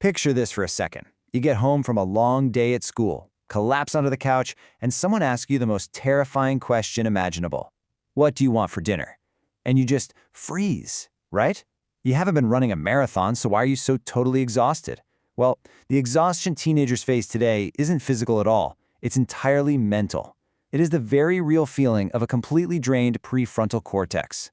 Picture this for a second. You get home from a long day at school, collapse onto the couch, and someone asks you the most terrifying question imaginable. What do you want for dinner? And you just freeze, right? You haven't been running a marathon, so why are you so totally exhausted? Well, the exhaustion teenagers face today isn't physical at all. It's entirely mental. It is the very real feeling of a completely drained prefrontal cortex.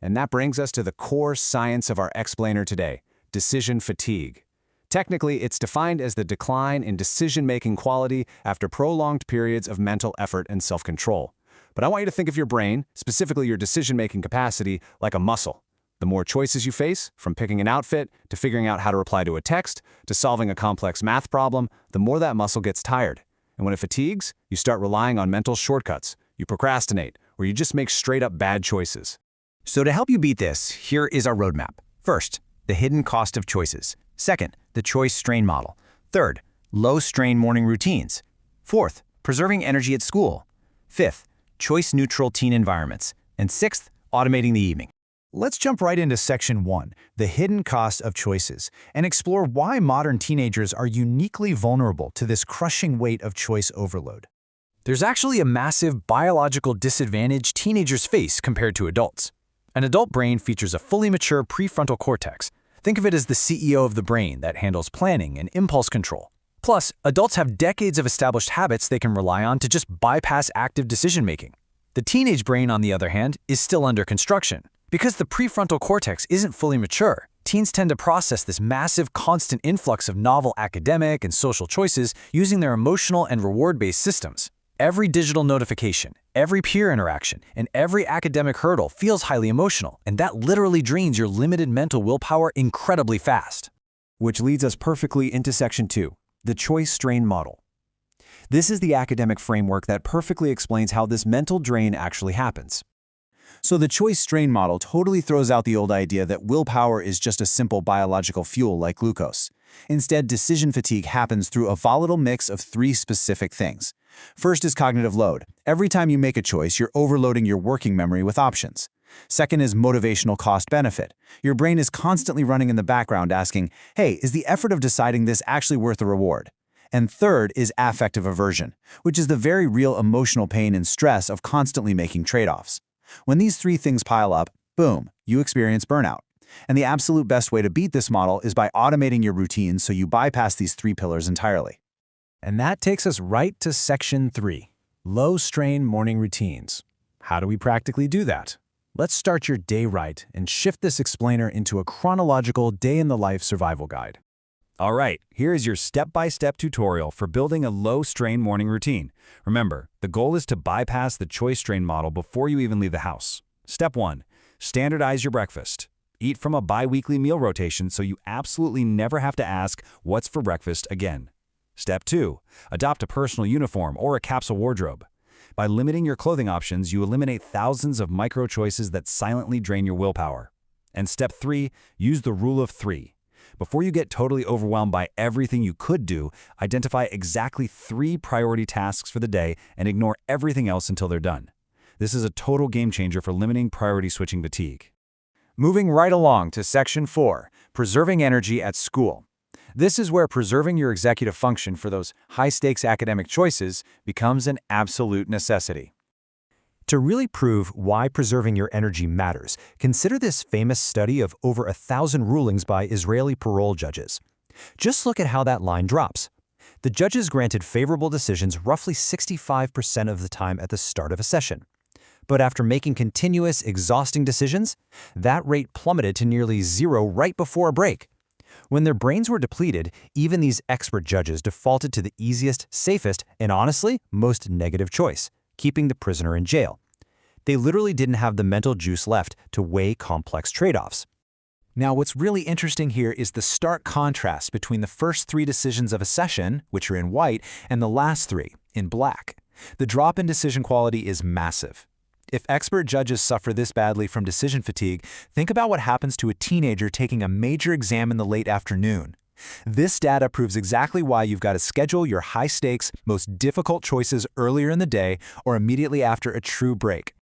And that brings us to the core science of our explainer today, decision fatigue. Technically, it's defined as the decline in decision-making quality after prolonged periods of mental effort and self-control. But I want you to think of your brain, specifically your decision-making capacity, like a muscle. The more choices you face, from picking an outfit, to figuring out how to reply to a text, to solving a complex math problem, the more that muscle gets tired. And when it fatigues, you start relying on mental shortcuts. You procrastinate, or you just make straight-up bad choices. So to help you beat this, here is our roadmap. First, the hidden cost of choices. Second, the choice strain model. Third, low-strain morning routines. Fourth, preserving energy at school. Fifth, choice-neutral teen environments. And sixth, automating the evening. Let's jump right into Section 1, the hidden cost of choices, and explore why modern teenagers are uniquely vulnerable to this crushing weight of choice overload. There's actually a massive biological disadvantage teenagers face compared to adults. An adult brain features a fully mature prefrontal cortex. Think of it as the CEO of the brain that handles planning and impulse control. Plus, adults have decades of established habits they can rely on to just bypass active decision-making. The teenage brain, on the other hand, is still under construction. Because the prefrontal cortex isn't fully mature, teens tend to process this massive, constant influx of novel academic and social choices using their emotional and reward-based systems. Every digital notification, every peer interaction, and every academic hurdle feels highly emotional, and that literally drains your limited mental willpower incredibly fast. Which leads us perfectly into Section 2, the choice strain model. This is the academic framework that perfectly explains how this mental drain actually happens. So the choice strain model totally throws out the old idea that willpower is just a simple biological fuel like glucose. Instead, decision fatigue happens through a volatile mix of three specific things. First is cognitive load. Every time you make a choice, you're overloading your working memory with options. Second is motivational cost-benefit. Your brain is constantly running in the background asking, hey, is the effort of deciding this actually worth the reward? And third is affective aversion, which is the very real emotional pain and stress of constantly making trade-offs. When these three things pile up, boom, you experience burnout. And the absolute best way to beat this model is by automating your routines so you bypass these three pillars entirely. And that takes us right to Section 3, low-strain morning routines. How do we practically do that? Let's start your day right and shift this explainer into a chronological day-in-the-life survival guide. All right, here is your step-by-step tutorial for building a low-strain morning routine. Remember, the goal is to bypass the choice strain model before you even leave the house. Step 1. Standardize your breakfast. Eat from a bi-weekly meal rotation so you absolutely never have to ask what's for breakfast again. Step 2. Adopt a personal uniform or a capsule wardrobe. By limiting your clothing options, you eliminate thousands of micro-choices that silently drain your willpower. And Step 3. Use the rule of 3. Before you get totally overwhelmed by everything you could do, identify exactly 3 priority tasks for the day and ignore everything else until they're done. This is a total game changer for limiting priority switching fatigue. Moving right along to Section 4, preserving energy at school. This is where preserving your executive function for those high-stakes academic choices becomes an absolute necessity. To really prove why preserving your energy matters, consider this famous study of over 1,000 rulings by Israeli parole judges. Just look at how that line drops. The judges granted favorable decisions roughly 65% of the time at the start of a session. But after making continuous, exhausting decisions, that rate plummeted to nearly zero right before a break. When their brains were depleted, even these expert judges defaulted to the easiest, safest, and honestly, most negative choice: keeping the prisoner in jail. They literally didn't have the mental juice left to weigh complex trade-offs. Now, what's really interesting here is the stark contrast between the first 3 decisions of a session, which are in white, and the last 3, in black. The drop in decision quality is massive. If expert judges suffer this badly from decision fatigue, think about what happens to a teenager taking a major exam in the late afternoon. This data proves exactly why you've got to schedule your high-stakes, most difficult choices earlier in the day or immediately after a true break.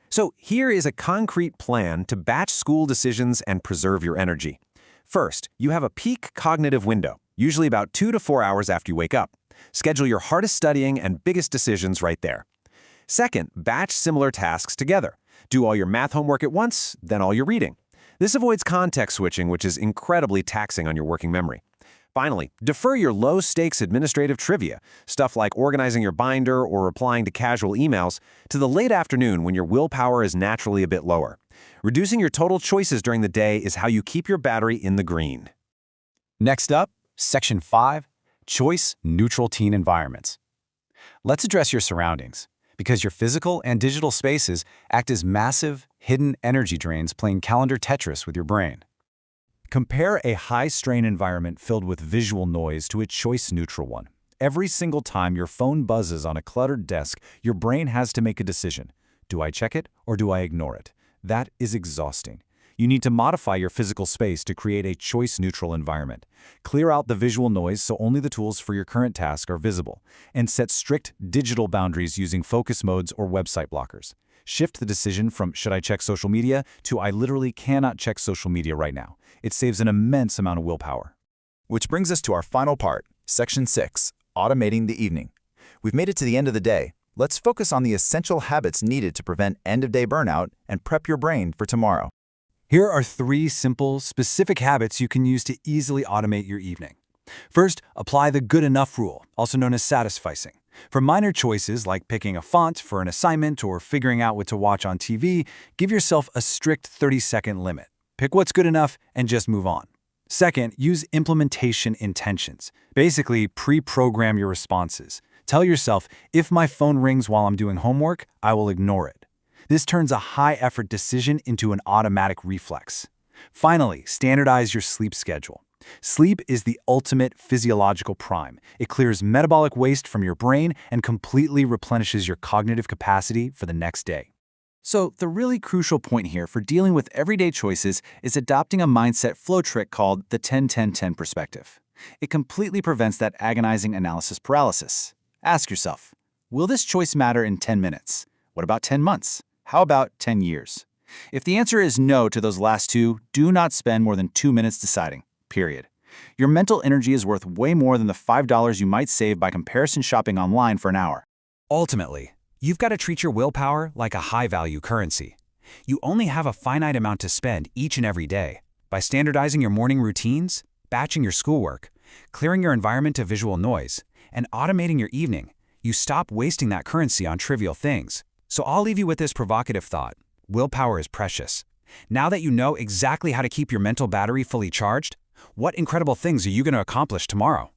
So here is a concrete plan to batch school decisions and preserve your energy. First, you have a peak cognitive window, usually about 2 to 4 hours after you wake up. Schedule your hardest studying and biggest decisions right there. Second, batch similar tasks together. Do all your math homework at once, then all your reading. This avoids context switching, which is incredibly taxing on your working memory. Finally, defer your low-stakes administrative trivia, stuff like organizing your binder or replying to casual emails, to the late afternoon when your willpower is naturally a bit lower. Reducing your total choices during the day is how you keep your battery in the green. Next up, Section 5, Choice-Neutral Teen Environments. Let's address your surroundings, because your physical and digital spaces act as massive, hidden energy drains playing calendar Tetris with your brain. Compare a high-strain environment filled with visual noise to a choice-neutral one. Every single time your phone buzzes on a cluttered desk, your brain has to make a decision. Do I check it or do I ignore it? That is exhausting. You need to modify your physical space to create a choice-neutral environment. Clear out the visual noise so only the tools for your current task are visible, and set strict digital boundaries using focus modes or website blockers. Shift the decision from should I check social media to I literally cannot check social media right now. It saves an immense amount of willpower. Which brings us to our final part, Section 6, Automating the Evening. We've made it to the end of the day. Let's focus on the essential habits needed to prevent end-of-day burnout and prep your brain for tomorrow. Here are 3 simple, specific habits you can use to easily automate your evening. First, apply the good enough rule, also known as satisficing. For minor choices like picking a font for an assignment or figuring out what to watch on TV, give yourself a strict 30-second limit. Pick what's good enough and just move on. Second, use implementation intentions. Basically, pre-program your responses. Tell yourself, if my phone rings while I'm doing homework, I will ignore it. This turns a high-effort decision into an automatic reflex. Finally, standardize your sleep schedule. Sleep is the ultimate physiological prime. It clears metabolic waste from your brain and completely replenishes your cognitive capacity for the next day. So, the really crucial point here for dealing with everyday choices is adopting a mindset flow trick called the 10-10-10 perspective. It completely prevents that agonizing analysis paralysis. Ask yourself, will this choice matter in 10 minutes? What about 10 months? How about 10 years? If the answer is no to those last 2, do not spend more than 2 minutes deciding, period. Your mental energy is worth way more than the $5 you might save by comparison shopping online for an hour. Ultimately, you've got to treat your willpower like a high-value currency. You only have a finite amount to spend each and every day. By standardizing your morning routines, batching your schoolwork, clearing your environment of visual noise, and automating your evening, you stop wasting that currency on trivial things. So I'll leave you with this provocative thought. Willpower is precious. Now that you know exactly how to keep your mental battery fully charged, what incredible things are you going to accomplish tomorrow?